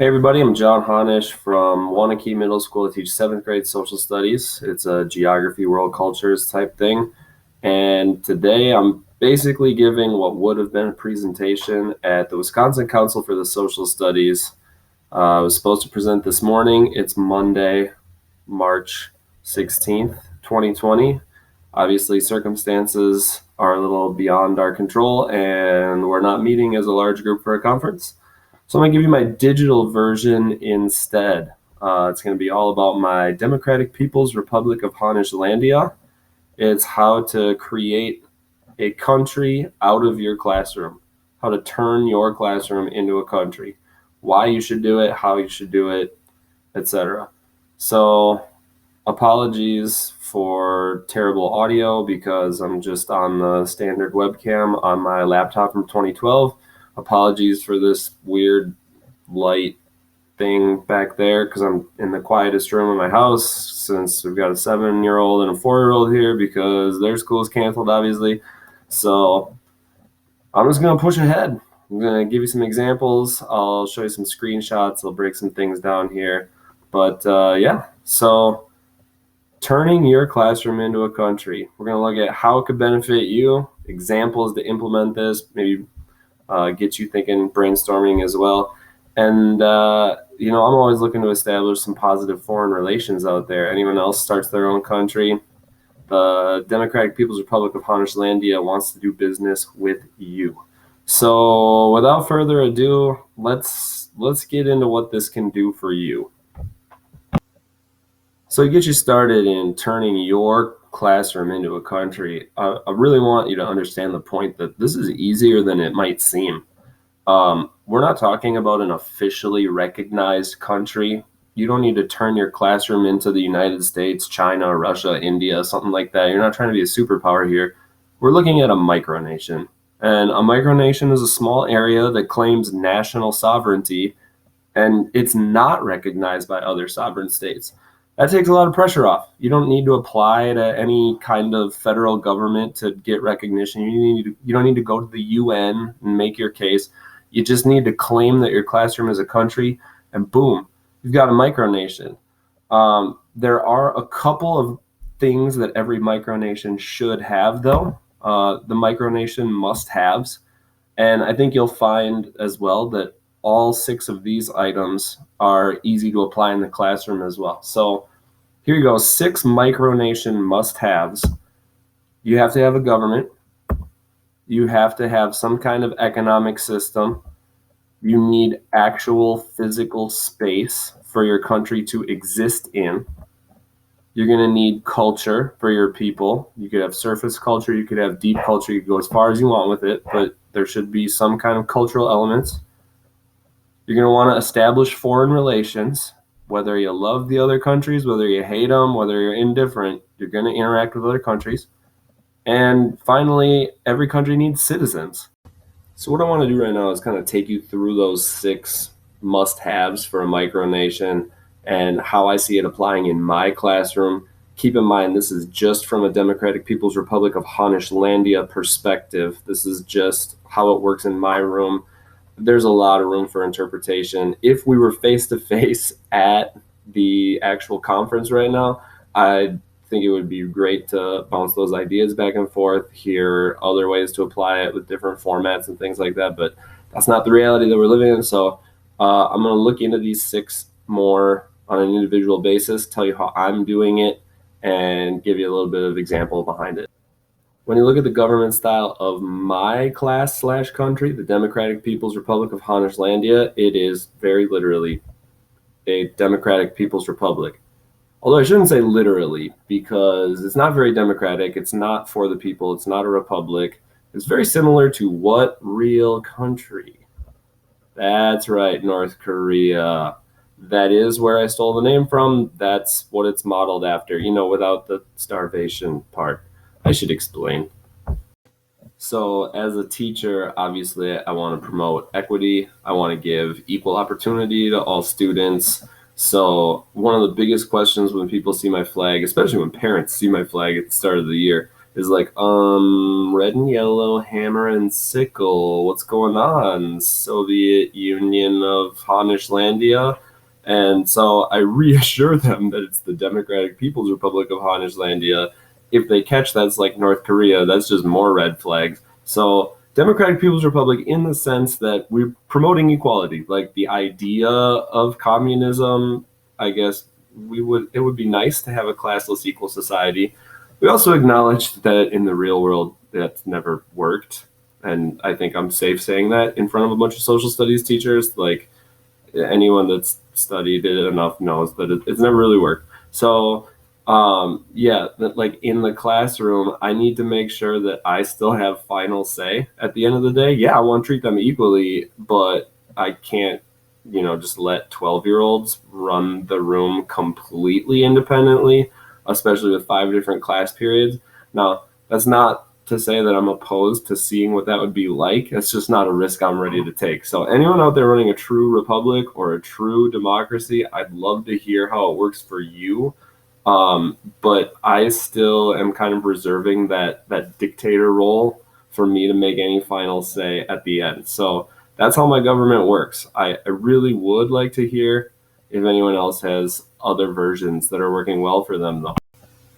Hey everybody, I'm John Honish from Wanakee Middle School. I teach 7th grade social studies. It's a geography, world cultures type thing. And today I'm basically giving what would have been a presentation at the Wisconsin Council for the Social Studies. I was supposed to present this morning. It's Monday, March 16th, 2020. Obviously, circumstances are a little beyond our control, and we're not meeting as a large group for a conference. So I'm going to give you my digital version instead. It's going to be all about my Democratic People's Republic of Honishlandia. It's how to create a country out of your classroom, how to turn your classroom into a country, why you should do it, how you should do it, etc. So apologies for terrible audio because I'm just on the standard webcam on my laptop from 2012. Apologies for this weird light thing back there because I'm in the quietest room in my house since we've got a 7-year-old and a 4-year-old here because their school's canceled, obviously. So I'm just going to push ahead. I'm going to give you some examples. I'll show you some screenshots. I'll break some things down here. But yeah, so turning your classroom into a country. We're going to look at how it could benefit you, examples to implement this, maybe get you thinking, brainstorming as well. And, I'm always looking to establish some positive foreign relations out there. Anyone else starts their own country, the Democratic People's Republic of Honishlandia wants to do business with you. So without further ado, let's get into what this can do for you. So to get you started in turning your classroom into a country, I really want you to understand the point that this is easier than it might seem. We're not talking about an officially recognized country. You don't need to turn your classroom into the United States, China, Russia, India, something like that. You're not trying to be a superpower here. We're looking at a micronation. And a micronation is a small area that claims national sovereignty, and it's not recognized by other sovereign states. That takes a lot of pressure off. You don't need to apply to any kind of federal government to get recognition. You don't need to go to the UN and make your case. You just need to claim that your classroom is a country, and boom, you've got a micronation. There are a couple of things that every micronation should have, though. The Micronation Must-Haves. And I think you'll find as well that all 6 of these items are easy to apply in the classroom as well. So here you go, 6 micronation must-haves. You have to have a government. You have to have some kind of economic system. You need actual physical space for your country to exist in. You're going to need culture for your people. You could have surface culture. You could have deep culture. You could go as far as you want with it, but there should be some kind of cultural elements. You're going to want to establish foreign relations. Whether you love the other countries, whether you hate them, whether you're indifferent, you're going to interact with other countries. And finally, every country needs citizens. So what I want to do right now is kind of take you through those 6 must-haves for a micronation and how I see it applying in my classroom. Keep in mind, this is just from a Democratic People's Republic of Honishlandia perspective. This is just how it works in my room. There's a lot of room for interpretation. If we were face-to-face at the actual conference right now, I think it would be great to bounce those ideas back and forth, hear other ways to apply it with different formats and things like that, but that's not the reality that we're living in. So I'm going to look into these 6 more on an individual basis, tell you how I'm doing it, and give you a little bit of example behind it. When you look at the government style of my class/country, the Democratic People's Republic of Honishlandia, it is very literally a Democratic People's Republic. Although I shouldn't say literally, because it's not very democratic, it's not for the people, it's not a republic. It's very similar to what real country? That's right, North Korea. That is where I stole the name from. That's what it's modeled after, without the starvation part. I should explain. So as a teacher, obviously, I want to promote equity. I want to give equal opportunity to all students. So one of the biggest questions when people see my flag, especially when parents see my flag at the start of the year, is like, red and yellow, hammer and sickle, what's going on? Soviet Union of Honishlandia. And so I reassure them that it's the Democratic People's Republic of Honishlandia. If they catch that's like North Korea, that's just more red flags. So Democratic People's Republic in the sense that we're promoting equality, like the idea of communism. I guess it would be nice to have a classless equal society. We also acknowledge that in the real world that's never worked, and I think I'm safe saying that in front of a bunch of social studies teachers. Like, anyone that's studied it enough knows that it's never really worked. So yeah, that, like, in the classroom, I need to make sure that I still have final say at the end of the day. Yeah, I want to treat them equally, but I can't, just let 12-year-olds run the room completely independently, especially with 5 different class periods. Now, that's not to say that I'm opposed to seeing what that would be like. It's just not a risk I'm ready to take. So anyone out there running a true republic or a true democracy, I'd love to hear how it works for you. But I still am kind of reserving that dictator role for me to make any final say at the end. So that's how my government works. I really would like to hear if anyone else has other versions that are working well for them, though.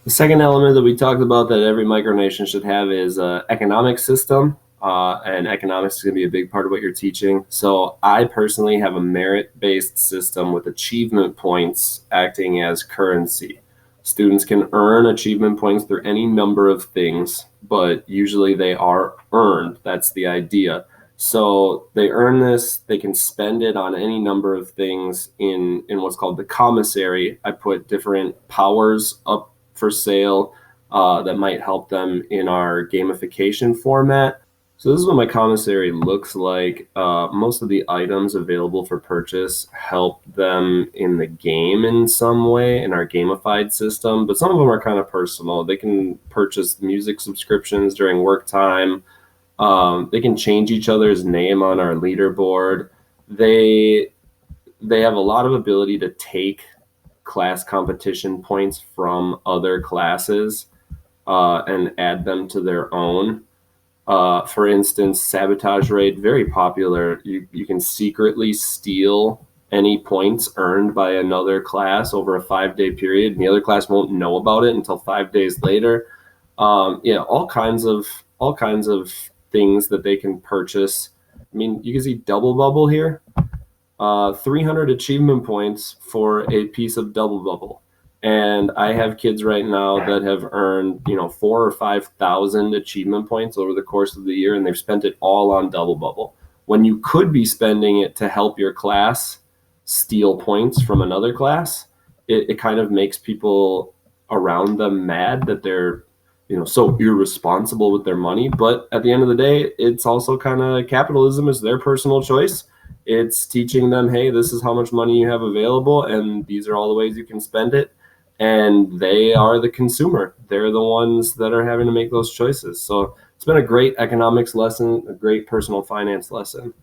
The second element that we talked about that every micronation should have is an economic system. And economics is going to be a big part of what you're teaching. So I personally have a merit-based system with achievement points acting as currency. Students can earn achievement points through any number of things, but usually they are earned. That's the idea. So they earn this, they can spend it on any number of things in what's called the commissary. I put different powers up for sale that might help them in our gamification format. So this is what my commissary looks like. Most of the items available for purchase help them in the game in some way in our gamified system, but some of them are kind of personal. They can purchase music subscriptions during work time. They can change each other's name on our leaderboard. They have a lot of ability to take class competition points from other classes and add them to their own. For instance, sabotage raid, very popular. You can secretly steal any points earned by another class over a 5-day period, and the other class won't know about it until 5 days later. All kinds of things that they can purchase. I mean, you can see Double Bubble here. 300 achievement points for a piece of Double Bubble. And I have kids right now that have earned, 4,000 or 5,000 achievement points over the course of the year, and they've spent it all on Double Bubble. When you could be spending it to help your class steal points from another class, it kind of makes people around them mad that they're, so irresponsible with their money. But at the end of the day, it's also kind of capitalism is their personal choice. It's teaching them, hey, this is how much money you have available, and these are all the ways you can spend it. And they are the consumer. They're the ones that are having to make those choices. So it's been a great economics lesson, a great personal finance lesson.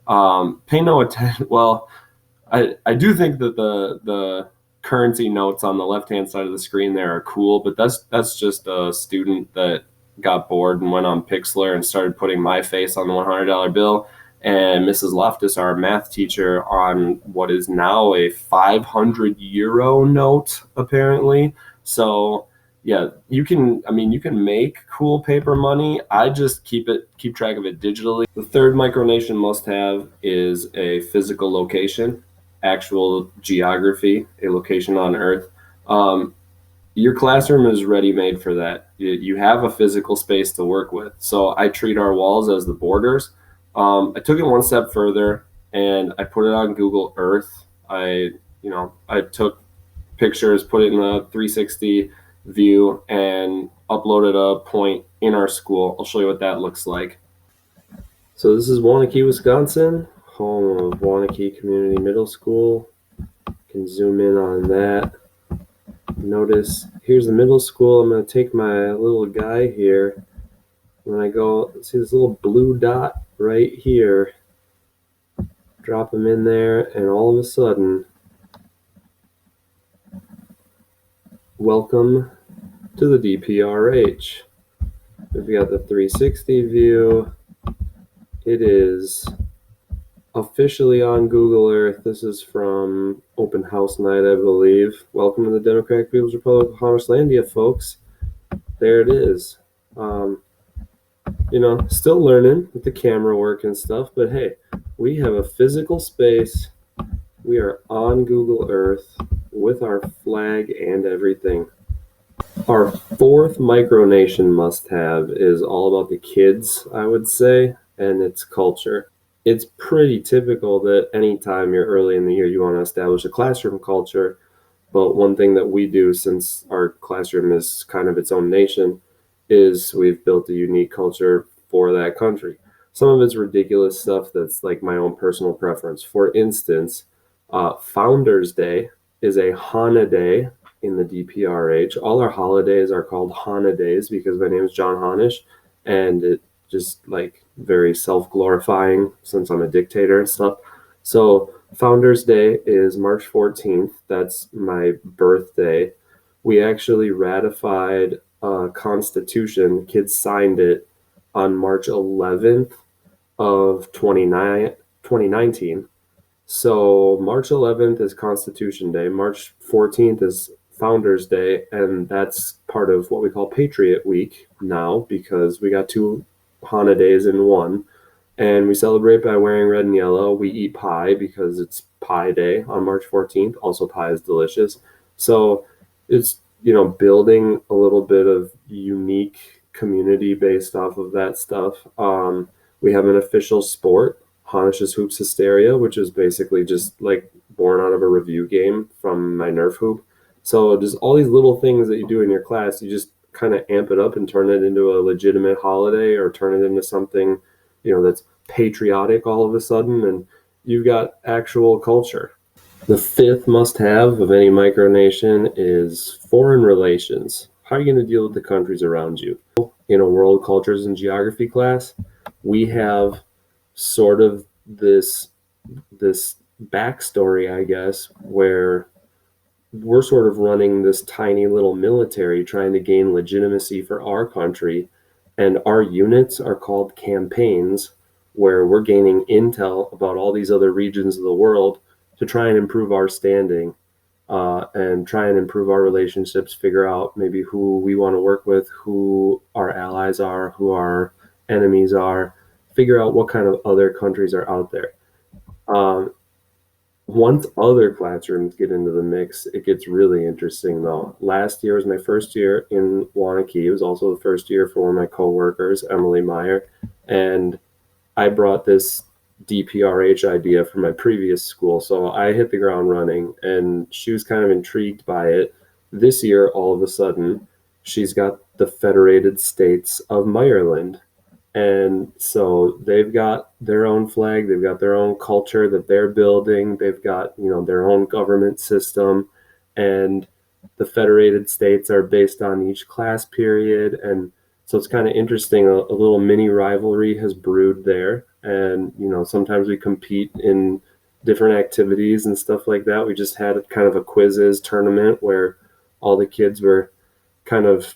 Pay no attention. Well, I do think that the currency notes on the left-hand side of the screen there are cool, but that's just a student that got bored and went on Pixlr and started putting my face on the $100 bill, and Mrs. Loftus, our math teacher, on what is now a 500 euro note, apparently. So yeah, you can make cool paper money. I just keep track of it digitally. The third micronation must-have is a physical location, actual geography, a location on Earth. Your classroom is ready-made for that. You have a physical space to work with. So I treat our walls as the borders. I took it one step further and I put it on Google Earth. I took pictures, put it in a 360 view, and uploaded a point in our school. I'll show you what that looks like. So this is Waunakee, Wisconsin, home of Waunakee Community Middle School. You can zoom in on that. Notice here's the middle school. I'm going to take my little guy here. When I go, see this little blue dot right here, drop him in there, and all of a sudden, welcome to the DPRH. We've got the 360 view. It is officially on Google Earth. This is from Open House Night, I believe. Welcome to the Democratic People's Republic of Honishlandia, folks. There it is. Still learning with the camera work and stuff, but hey, we have a physical space. We are on Google Earth with our flag and everything. Our fourth micronation must-have is all about the kids, I would say, and its culture. It's pretty typical that anytime you're early in the year, you want to establish a classroom culture. But one thing that we do, since our classroom is kind of its own nation, is we've built a unique culture for that country. Some of it's ridiculous stuff that's like my own personal preference. For instance, Founders Day is a holiday in the DPRH. All our holidays are called holidays because my name is John Honish, and it just like very self-glorifying since I'm a dictator and stuff. So Founders Day is March 14th. That's my birthday. We actually ratified a constitution. Kids signed it on March 11th of 2019. So March 11th is Constitution Day. March 14th is Founders Day, and that's part of what we call Patriot Week now because we got two holidays in one. And we celebrate by wearing red and yellow. We eat pie because it's Pie Day on March 14th. Also, pie is delicious. So it's, building a little bit of unique community based off of that stuff. We have an official sport, Honish's Hoops Hysteria, which is basically just like born out of a review game from my Nerf hoop. So just all these little things that you do in your class, you just kind of amp it up and turn it into a legitimate holiday or turn it into something, that's patriotic all of a sudden, and you've got actual culture. The fifth must-have of any micronation is foreign relations. How are you going to deal with the countries around you? In a world cultures and geography class, we have sort of this backstory, I guess, where we're sort of running this tiny little military trying to gain legitimacy for our country, and our units are called campaigns, where we're gaining intel about all these other regions of the world to try and improve our standing and try and improve our relationships, figure out maybe who we want to work with, who our allies are, who our enemies are, figure out what kind of other countries are out there. Once other classrooms get into the mix, it gets really interesting though. Last year was my first year in Wanakee. It was also the first year for one of my coworkers, Emily Meyer, and I brought this DPRH idea from my previous school. So I hit the ground running and she was kind of intrigued by it. This year, all of a sudden, she's got the Federated States of Ireland. And so they've got their own flag, they've got their own culture that they're building, they've got, their own government system, and the Federated States are based on each class period. And so it's kind of interesting. A little mini rivalry has brewed there. And, sometimes we compete in different activities and stuff like that. We just had kind of a quizzes tournament where all the kids were kind of,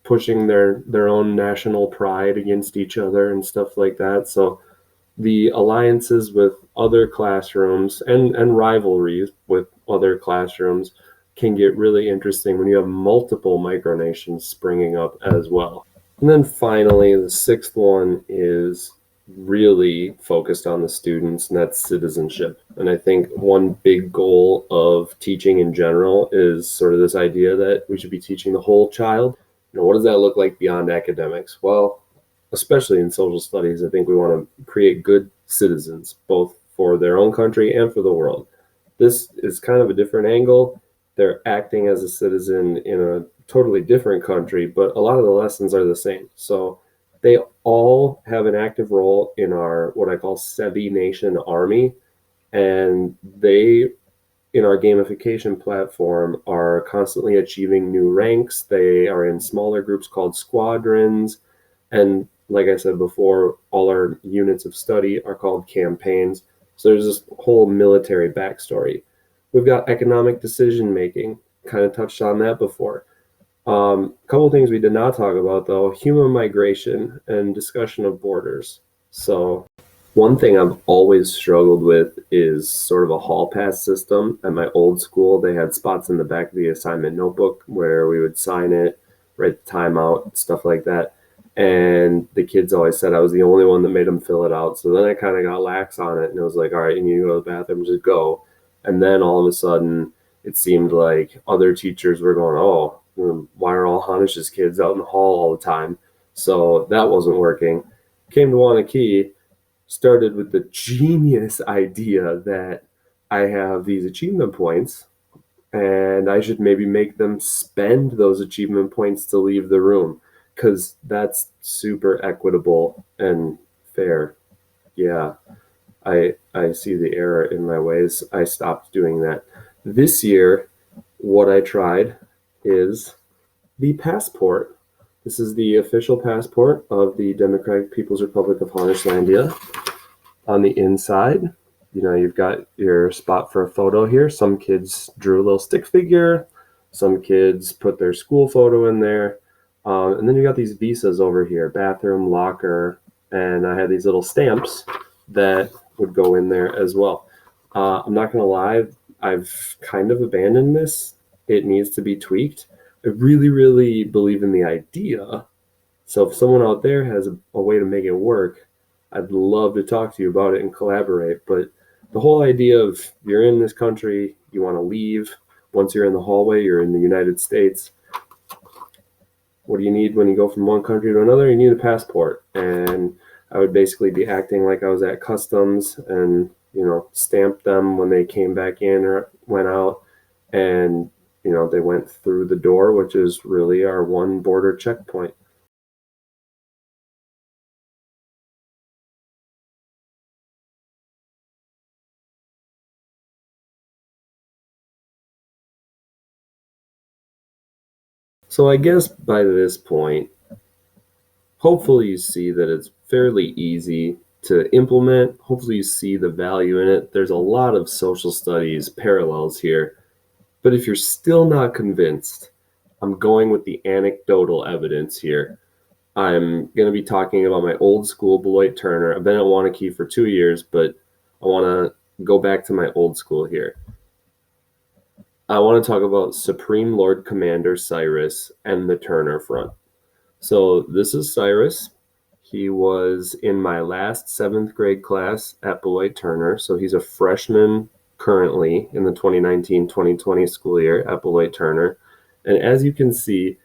pushing their own national pride against each other and stuff like that. So the alliances with other classrooms and rivalries with other classrooms can get really interesting when you have multiple micronations springing up as well. And then finally, the sixth one is really focused on the students, and that's citizenship. And I think one big goal of teaching in general is sort of this idea that we should be teaching the whole child. What does that look like beyond academics? Well, especially in social studies, I think we want to create good citizens, both for their own country and for the world. This is kind of a different angle. They're acting as a citizen in a totally different country, but a lot of the lessons are the same. So they all have an active role in our, what I call SEBI Nation Army, and they, in our gamification platform, are constantly achieving new ranks. They are in smaller groups called squadrons. And like I said before, all our units of study are called campaigns. So there's this whole military backstory. We've got economic decision making, kind of touched on that before. A couple of things we did not talk about though: human migration and discussion of borders. So one thing I've always struggled with is sort of a hall pass system. At my old school, they had spots in the back of the assignment notebook where we would sign it, write the timeout, stuff like that. And the kids always said I was the only one that made them fill it out. So then I kind of got lax on it, and it was like, all right, you need to go to the bathroom, just go. And then all of a sudden, it seemed like other teachers were going, oh, why are all Honish's kids out in the hall all the time? So that wasn't working. Came to Wanakee, started with the genius idea that I have these achievement points and I should maybe make them spend those achievement points to leave the room because that's super equitable and fair. Yeah, I see the error in my ways. I stopped doing that. This year, what I tried is the passport. This is the official passport of the Democratic People's Republic of Honishlandia. On the inside, you've got your spot for a photo here. Some kids drew a little stick figure. Some kids put their school photo in there. And then you got these visas over here, bathroom, locker, and I had these little stamps that would go in there as well. I'm not going to lie, I've kind of abandoned this. It needs to be tweaked. I really, really believe in the idea. So if someone out there has a way to make it work, I'd love to talk to you about it and collaborate. But the whole idea of you're in this country, you want to leave. Once you're in the hallway, you're in the United States. What do you need when you go from one country to another? You need a passport. And I would basically be acting like I was at customs and, stamp them when they came back in or went out. And, they went through the door, which is really our one border checkpoint. So I guess by this point, hopefully you see that it's fairly easy to implement. Hopefully you see the value in it. There's a lot of social studies parallels here. But if you're still not convinced, I'm going with the anecdotal evidence here. I'm going to be talking about my old school, Beloit Turner. I've been at Wanakee for 2 years, but I want to go back to my old school here. I want to talk about Supreme Lord Commander Cyrus and the Turner Front. So this is Cyrus. He was in my last 7th grade class at Beloit Turner. So he's a freshman currently in the 2019-2020 school year at Beloit Turner. And as you can see,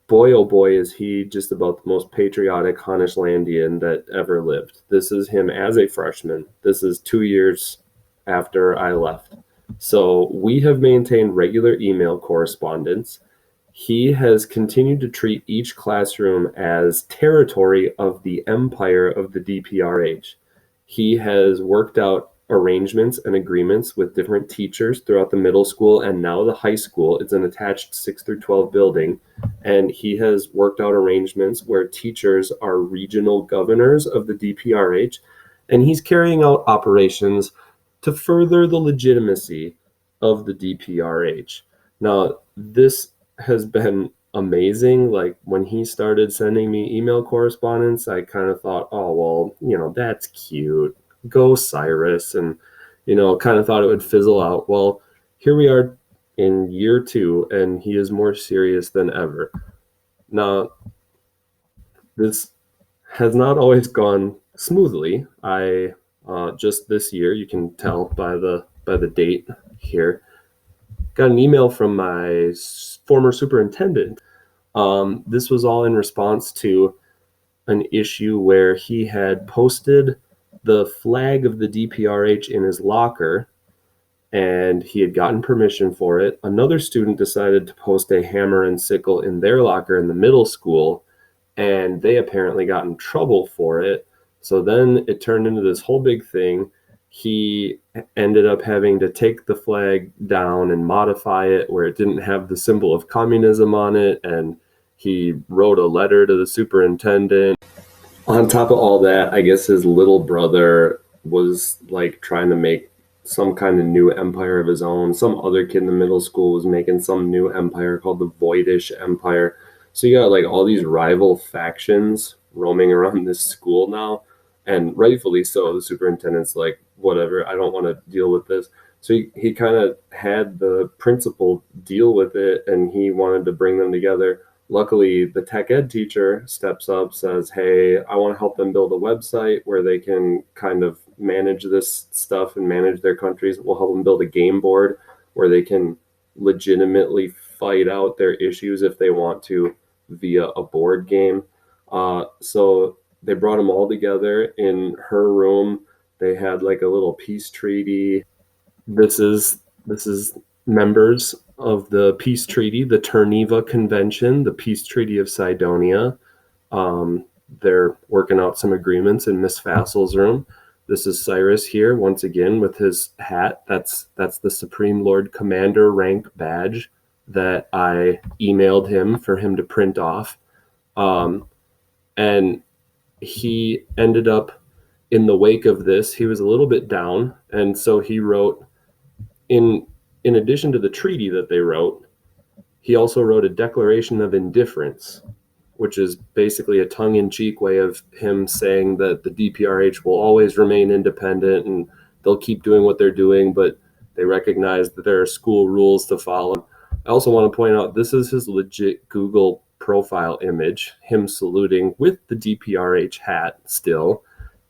boy, oh boy, is he just about the most patriotic Honishlandian that ever lived. This is him as a freshman. This is 2 years after I left. So we have maintained regular email correspondence. He has continued to treat each classroom as territory of the empire of the DPRH. He has worked out arrangements and agreements with different teachers throughout the middle school and now the high school. It's an attached 6 through 12 building. And he has worked out arrangements where teachers are regional governors of the DPRH. And he's carrying out operations to further the legitimacy of the DPRH. Now, this has been amazing. Like when he started sending me email correspondence, I kind of thought, oh, well, that's cute. Go Cyrus. And, kind of thought it would fizzle out. Well, here we are in year 2, and he is more serious than ever. Now, this has not always gone smoothly. I just this year, you can tell by the date here, got an email from my former superintendent. This was all in response to an issue where he had posted the flag of the DPRH in his locker, and he had gotten permission for it. Another student decided to post a hammer and sickle in their locker in the middle school, and they apparently got in trouble for it. So then it turned into this whole big thing. He ended up having to take the flag down and modify it where it didn't have the symbol of communism on it, and he wrote a letter to the superintendent. On top of all that, I guess his little brother was like trying to make some kind of new empire of his own. Some other kid in the middle school was making some new empire called the Voidish Empire. So you got like all these rival factions roaming around this school now, and rightfully so. The superintendent's like, whatever, I don't want to deal with this. So he kind of had the principal deal with it, and he wanted to bring them together. Luckily, the tech ed teacher steps up, says, hey, I want to help them build a website where they can kind of manage this stuff and manage their countries. We'll help them build a game board where they can legitimately fight out their issues if they want to via a board game. So they brought them all together in her room. They had like a little peace treaty. This is members of the peace treaty, the Terneva Convention, the peace treaty of Cydonia. They're working out some agreements in Miss Fassel's room. This is Cyrus here once again with his hat. That's the Supreme Lord Commander rank badge that I emailed him for him to print off. And he ended up, in the wake of this, he was a little bit down, and so he wrote, in addition to the treaty that they wrote, he also wrote a declaration of indifference, which is basically a tongue-in-cheek way of him saying that the DPRH will always remain independent and they'll keep doing what they're doing, but they recognize that there are school rules to follow. I also want to point out this is his legit Google profile image, him saluting with the DPRH hat still.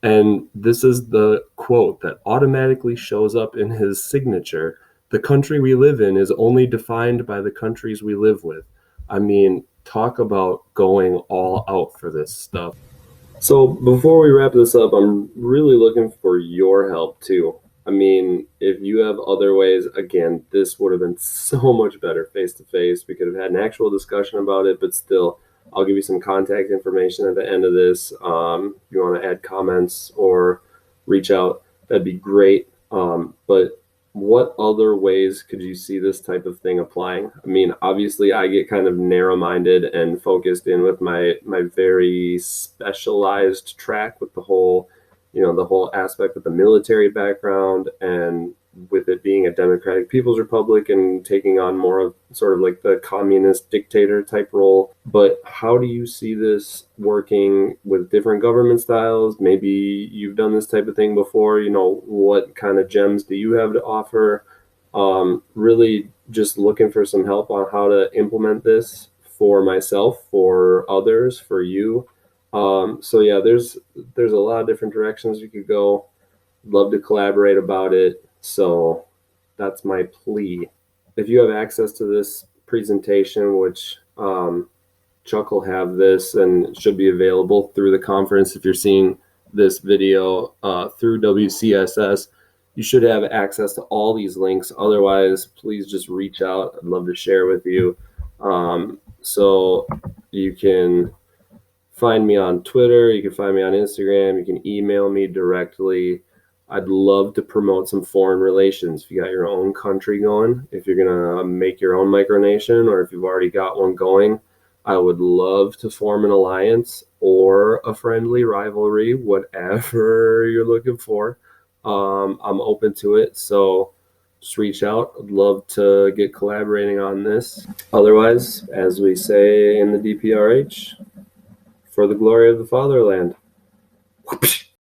And this is the quote that automatically shows up in his signature. The country we live in is only defined by the countries we live with. I mean, talk about going all out for this stuff. So before we wrap this up, I'm really looking for your help too. I mean, if you have other ways, again, this would have been so much better face to face. We could have had an actual discussion about it, but still, I'll give you some contact information at the end of this. If you want to add comments or reach out, that'd be great. But what other ways could you see this type of thing applying? I mean, obviously, I get kind of narrow-minded and focused in with my very specialized track with the whole aspect of the military background, and with it being a democratic people's republic and taking on more of sort of like the communist dictator type role. But how do you see this working with different government styles? Maybe you've done this type of thing before. What kind of gems do you have to offer? Really just looking for some help on how to implement this for myself, for others, for you. So yeah, there's a lot of different directions you could go. Love to collaborate about it. So that's my plea. If you have access to this presentation, which Chuck will have this and it should be available through the conference. If you're seeing this video through WCSS, you should have access to all these links. Otherwise, please just reach out. I'd love to share with you. So you can find me on Twitter. You can find me on Instagram. You can email me directly. I'd love to promote some foreign relations. If you got your own country going, if you're going to make your own micronation, or if you've already got one going, I would love to form an alliance or a friendly rivalry, whatever you're looking for. I'm open to it. So just reach out. I'd love to get collaborating on this. Otherwise, as we say in the DPRH, for the glory of the fatherland. Whoopsh.